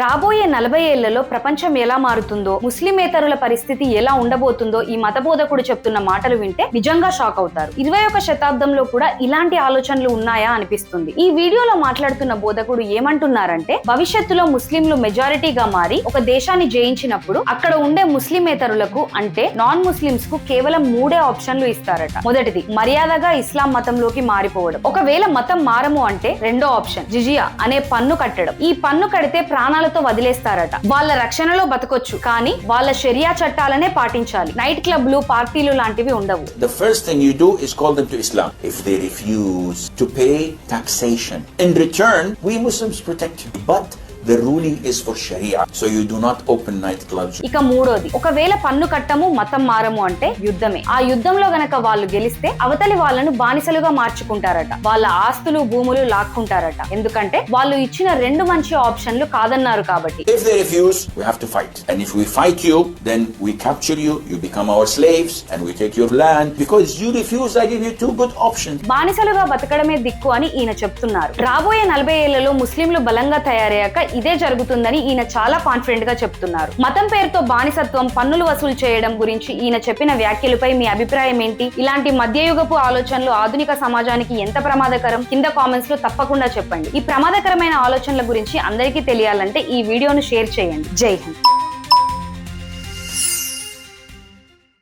రాబోయే 40 ఏళ్లలో ప్రపంచం ఎలా మారుతుందో, ముస్లిమేతరుల పరిస్థితి ఎలా ఉండబోతుందో ఈ మతబోధకుడు చెప్తున్న మాటలు వింటే నిజంగా షాక్ అవుతారు. 21వ శతాబ్దంలో కూడా ఇలాంటి ఆలోచనలు ఉన్నాయా అనిపిస్తుంది. ఈ వీడియోలో మాట్లాడుతున్న బోధకుడు ఏమంటున్నారంటే, భవిష్యత్తులో ముస్లింలు మెజారిటీగా మారి ఒక దేశాన్ని జయించినప్పుడు అక్కడ ఉండే ముస్లిమేతరులకు అంటే నాన్ ముస్లిమ్స్ కు కేవలం 3 ఆప్షన్లు ఇస్తారట. మొదటిది మర్యాదగా ఇస్లాం మతంలోకి మారిపోవడం. ఒకవేళ మతం మారము అంటే రెండో ఆప్షన్ జిజియా అనే పన్ను కట్టడం. ఈ పన్ను కడితే ప్రాణాలతో వదిలేస్తారట. వాళ్ళ రక్షణలో బతకొచ్చు, కానీ వాళ్ళ షరియా చట్టాలనే పాటించాలి. నైట్ క్లబ్లు, పార్టీలు లాంటివి ఉండవు. The first thing you do is call them to Islam. If they refuse to pay taxation, in return we Muslims protect you, but the ruling is for Sharia, so you do not open night clubs. ఇక మూడోది, ఒకవేళ పన్ను కట్టము మతం మారము అంటే యుద్ధమే. ఆ యుద్ధంలో గనక వాళ్ళు గెలిస్తే అవతలి వాళ్ళను బానిసలుగా మార్చుకుంటారట. వాళ్ళ ఆస్తులు, భూములు లాక్కుంటారట. ఎందుకంటే వాళ్ళు ఇచ్చిన 2 మంచి ఆప్షన్లు కాదన్నారు కాబట్టి. If they refuse, we have to fight, and if we fight you, then we capture you, you become our slaves, and we take your land because you refuse. I give you 2 good options. బానిసలుగా బతకడమే దిక్కు అని ఈయన చెప్తున్నారు. రాబోయే 40 ఏళ్లలో ముస్లింలు బలంగా తయారయ్యాక ఇదే జరుగుతుందని ఈయన చాలా కాన్ఫిడెంట్ గా చెప్తున్నారు. మతం పేరుతో బానిసత్వం, పన్నులు వసూలు చేయడం గురించి ఈయన చెప్పిన వ్యాఖ్యలపై మీ అభిప్రాయం ఏంటి? ఇలాంటి మధ్యయుగపు ఆలోచనలు ఆధునిక సమాజానికి ఎంత ప్రమాదకరం? కింద కామెంట్స్ లో తప్పకుండా చెప్పండి. ఈ ప్రమాదకరమైన ఆలోచనల గురించి అందరికీ తెలియాలంటే ఈ వీడియోను షేర్ చేయండి. జై హింద్.